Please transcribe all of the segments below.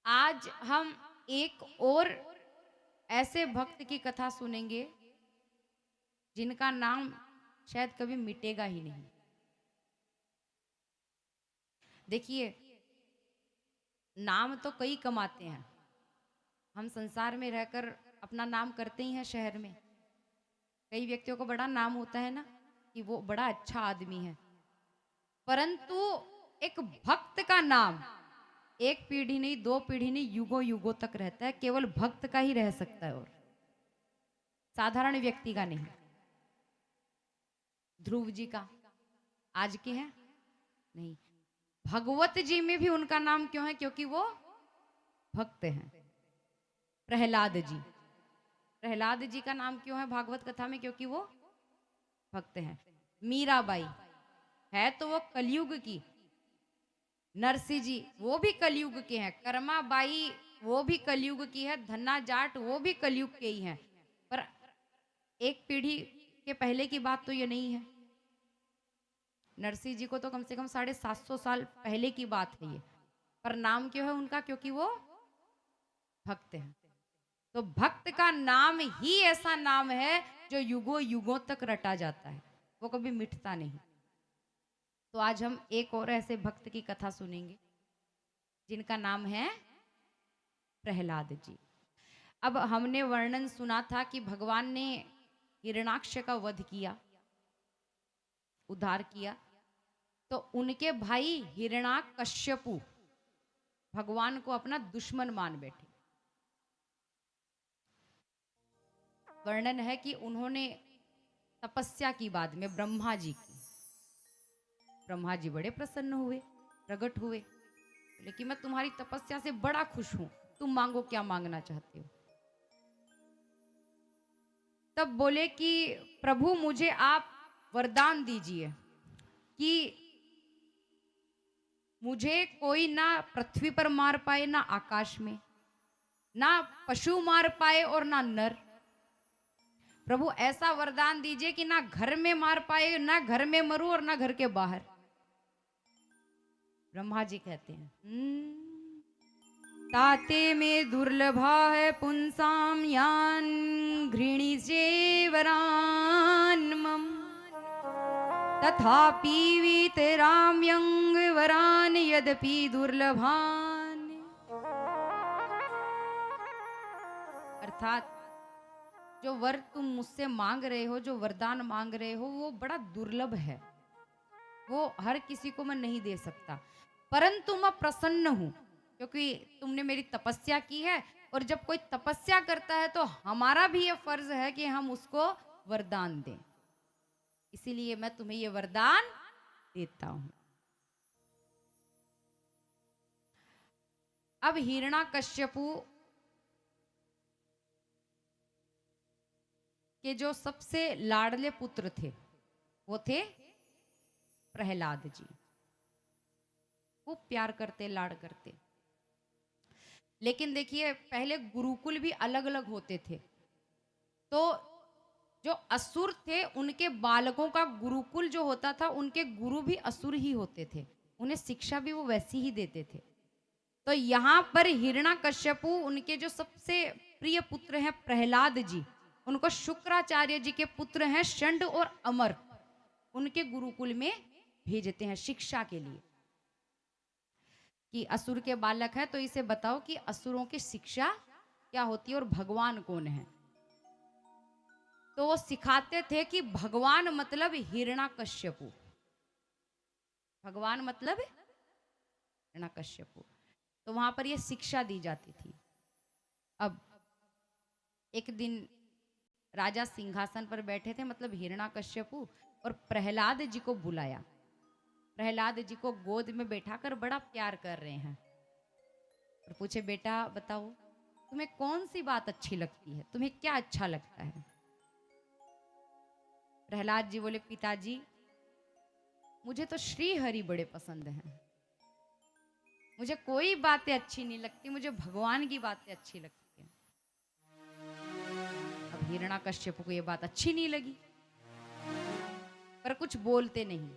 आज हम एक और ऐसे भक्त की कथा सुनेंगे जिनका नाम शायद कभी मिटेगा ही नहीं। देखिए, नाम तो कई कमाते हैं। हम संसार में रहकर अपना नाम करते ही हैं। शहर में कई व्यक्तियों को बड़ा नाम होता है ना कि वो बड़ा अच्छा आदमी है, परंतु एक भक्त का नाम एक पीढ़ी नहीं, दो पीढ़ी नहीं, युगों युगों तक रहता है। केवल भक्त का ही रह सकता है और साधारण व्यक्ति का नहीं। ध्रुव जी का आज के हैं नहीं, भगवत जी में भी उनका नाम क्यों है? क्योंकि वो भक्त हैं। प्रहलाद जी, प्रहलाद जी का नाम क्यों है भागवत कथा में? क्योंकि वो भक्त हैं। मीराबाई है तो वो कलयुग की। नरसिंह जी वो भी कलयुग के हैं। कर्माबाई वो भी कलयुग की है। धन्ना जाट वो भी कलयुग के ही हैं। पर एक पीढ़ी के पहले की बात तो ये नहीं है। नरसिंह जी को तो कम से कम 750 साल पहले की बात है ये। पर नाम क्यों है उनका? क्योंकि वो भक्त हैं। तो भक्त का नाम ही ऐसा नाम है जो युगों युगों तक रटा जाता है, वो कभी मिटता नहीं। तो आज हम एक और ऐसे भक्त की कथा सुनेंगे जिनका नाम है प्रहलाद जी। अब हमने वर्णन सुना था कि भगवान ने हिरणाक्ष का वध किया, उद्धार किया। तो उनके भाई हिरणाकश्यपु भगवान को अपना दुश्मन मान बैठे। वर्णन है कि उन्होंने तपस्या की बाद में ब्रह्मा जी की। ब्रह्मा जी बड़े प्रसन्न हुए, प्रकट हुए, बोले कि मैं तुम्हारी तपस्या से बड़ा खुश हूं, तुम मांगो, क्या मांगना चाहते हो? तब बोले कि प्रभु मुझे आप वरदान दीजिए कि मुझे कोई ना पृथ्वी पर मार पाए, ना आकाश में, ना पशु मार पाए और ना नर। प्रभु ऐसा वरदान दीजिए कि ना घर में मार पाए, ना घर में मरूं और ना घर के बाहर। ब्रह्मा जी कहते हैं ताते में दुर्लभा है पुंसाम यान घृणी से वरान मम तथापि वीतराम्यंग वरान यद्यपि दुर्लभान। अर्थात जो वर तुम मुझसे मांग रहे हो, जो वरदान मांग रहे हो, वो बड़ा दुर्लभ है, वो हर किसी को मैं नहीं दे सकता। परंतु मैं प्रसन्न हूं क्योंकि तुमने मेरी तपस्या की है, और जब कोई तपस्या करता है तो हमारा भी ये फर्ज है कि हम उसको वरदान दें। इसीलिए मैं तुम्हें ये वरदान देता हूं। अब हिरणाकश्यपु के जो सबसे लाडले पुत्र थे वो थे प्रहलाद जी। खूब प्यार करते, लाड करते। लेकिन देखिए, पहले गुरुकुल भी अलग अलग होते थे। तो जो असुर थे उनके बालकों का गुरुकुल जो होता था, उनके गुरु भी असुर ही होते थे, उन्हें शिक्षा भी वो वैसी ही देते थे। तो यहाँ पर हिरणाकश्यपु उनके जो सबसे प्रिय पुत्र हैं प्रहलाद जी, उनको शुक्राचार्य जी के पुत्र हैं षंड और अमर, उनके गुरुकुल में भेजते हैं शिक्षा के लिए कि असुर के बालक है तो इसे बताओ कि असुरों की शिक्षा क्या होती है और भगवान कौन है। तो वो सिखाते थे कि भगवान मतलब हिरणाकश्यपु, भगवान मतलब हिरणाकश्यपु। तो वहां पर ये शिक्षा दी जाती थी। अब एक दिन राजा सिंहासन पर बैठे थे, मतलब हिरणाकश्यपु, और प्रहलाद जी को बुलाया। प्रहलाद जी को गोद में बैठाकर बड़ा प्यार कर रहे हैं और पूछे, बेटा बताओ तुम्हें कौन सी बात अच्छी लगती है, तुम्हें क्या अच्छा लगता है? प्रहलाद जी बोले, पिताजी मुझे तो श्री हरि बड़े पसंद हैं, मुझे कोई बातें अच्छी नहीं लगती, मुझे भगवान की बातें अच्छी लगती हैं। अब हिरणाकश्यप को ये बात अच्छी नहीं लगी, पर कुछ बोलते नहीं।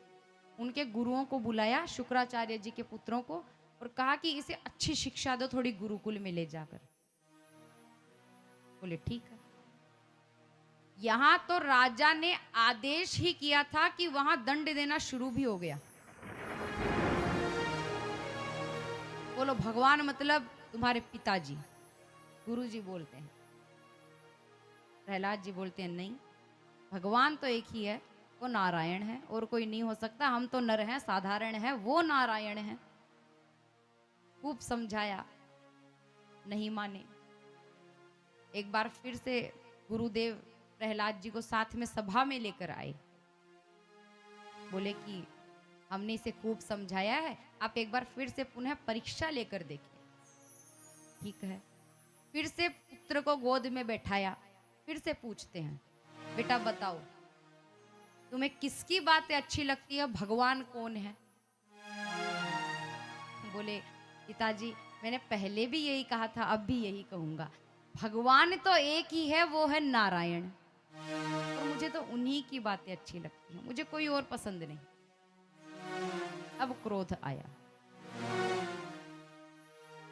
उनके गुरुओं को बुलाया, शुक्राचार्य जी के पुत्रों को, और कहा कि इसे अच्छी शिक्षा दो, थोड़ी गुरुकुल में ले जाकर। बोले ठीक है। यहां तो राजा ने आदेश ही किया था कि वहां दंड देना शुरू भी हो गया। बोलो भगवान मतलब तुम्हारे पिताजी, गुरुजी बोलते हैं। प्रहलाद जी बोलते हैं नहीं, भगवान तो एक ही है, वो नारायण है, और कोई नहीं हो सकता। हम तो नर हैं, साधारण हैं, वो नारायण है। खूब समझाया, नहीं माने। एक बार फिर से गुरुदेव प्रहलाद जी को साथ में सभा में लेकर आए। बोले कि हमने इसे खूब समझाया है, आप एक बार फिर से पुनः परीक्षा लेकर देखिए। ठीक है। फिर से पुत्र को गोद में बैठाया, फिर से पूछते हैं, बेटा बताओ तुम्हें किसकी बातें अच्छी लगती है, भगवान कौन है? बोले पिताजी मैंने पहले भी यही कहा था, अब भी यही कहूंगा, भगवान तो एक ही है, वो है नारायण, और मुझे तो उन्हीं की बातें अच्छी लगती हैं, मुझे कोई और पसंद नहीं। अब क्रोध आया,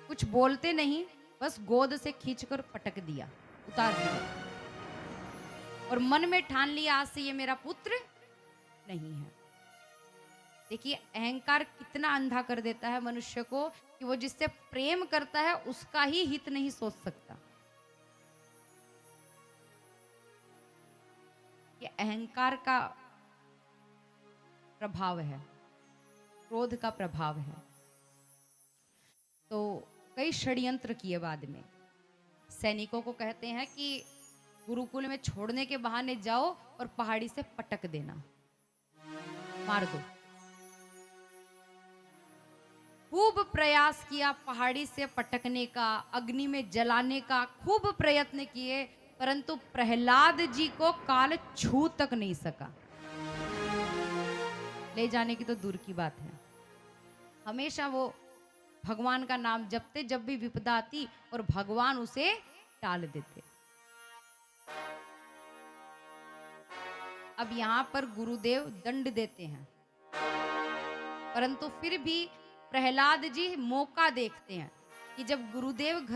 कुछ बोलते नहीं, बस गोद से खींचकर पटक दिया, उतार दिया, और मन में ठान लिया आज से ये मेरा पुत्र नहीं है। देखिए अहंकार कितना अंधा कर देता है मनुष्य को, कि वो जिससे प्रेम करता है उसका ही हित नहीं सोच सकता। ये अहंकार का प्रभाव है, क्रोध का प्रभाव है। तो कई षड्यंत्र किए बाद में। सैनिकों को कहते हैं कि गुरुकुल में छोड़ने के बहाने जाओ और पहाड़ी से पटक देना, मार दो। खूब प्रयास किया पहाड़ी से पटकने का, अग्नि में जलाने का खूब प्रयत्न किए, परंतु प्रहलाद जी को काल छू तक नहीं सका। ले जाने की तो दूर की बात है। हमेशा वो भगवान का नाम जपते जब भी विपदा आती, और भगवान उसे टाल देते। अब यहां पर गुरुदेव दंड देते हैं, परंतु फिर भी प्रहलाद जी मौका देखते हैं कि जब गुरुदेव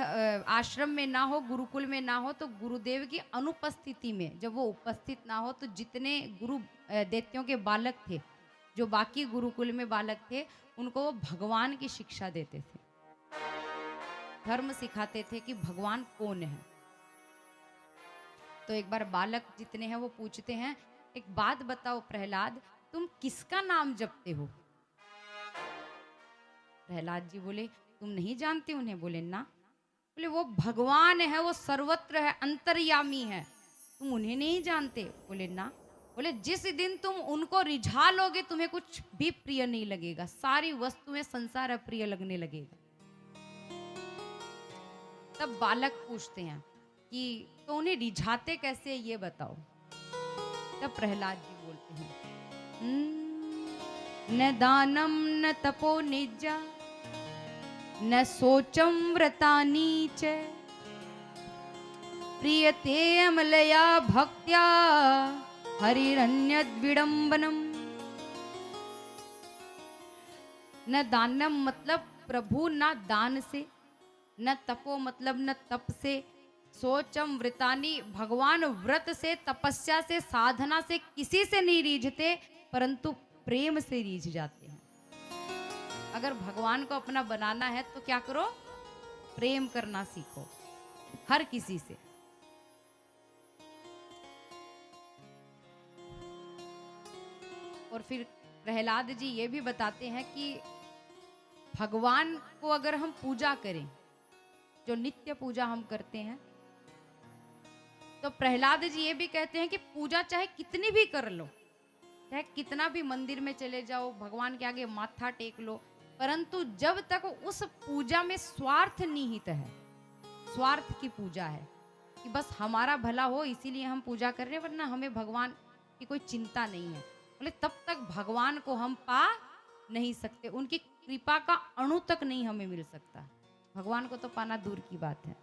आश्रम में ना हो, गुरुकुल में ना हो, तो गुरुदेव की अनुपस्थिति में जब वो उपस्थित ना हो, तो जितने गुरु दैत्यों के बालक थे, जो बाकी गुरुकुल में बालक थे, उनको वो भगवान की शिक्षा देते थे, धर्म सिखाते थे कि भगवान कौन है। तो एक बार बालक जितने हैं वो पूछते हैं, एक बात बताओ प्रहलाद, तुम किसका नाम जपते हो? प्रहलाद जी बोले तुम नहीं जानते उन्हें? बोले ना। बोले वो भगवान है, वो सर्वत्र है, अंतर्यामी है, तुम उन्हें नहीं जानते? बोले ना। बोले जिस दिन तुम उनको रिझा लोगे, तुम्हें कुछ भी प्रिय नहीं लगेगा, सारी वस्तुएं संसार अप्रिय लगने लगेगा। तब बालक पूछते हैं कि तो उन्हें रिझाते कैसे, ये बताओ। तब प्रहलाद जी बोलते हैं, न दानम न तपो निजा न सोचम व्रतानी च प्रियते अमलया भक्त्या हरिरन्यद विडंबनम। न दानम मतलब प्रभु ना दान से, न तपो मतलब न तप से, सोचम व्रतानी भगवान व्रत से, तपस्या से, साधना से किसी से नहीं रीझते, परंतु प्रेम से रीझ जाते हैं। अगर भगवान को अपना बनाना है तो क्या करो, प्रेम करना सीखो हर किसी से। और फिर प्रहलाद जी ये भी बताते हैं कि भगवान को अगर हम पूजा करें, जो नित्य पूजा हम करते हैं, तो प्रहलाद जी ये भी कहते हैं कि पूजा चाहे कितनी भी कर लो, चाहे कितना भी मंदिर में चले जाओ, भगवान के आगे माथा टेक लो, परंतु जब तक उस पूजा में स्वार्थ निहित है, स्वार्थ की पूजा है कि बस हमारा भला हो इसीलिए हम पूजा कर रहे हैं, वरना हमें भगवान की कोई चिंता नहीं है, बोले तब तक भगवान को हम पा नहीं सकते, उनकी कृपा का अणु तक नहीं हमें मिल सकता। भगवान को तो पाना दूर की बात है।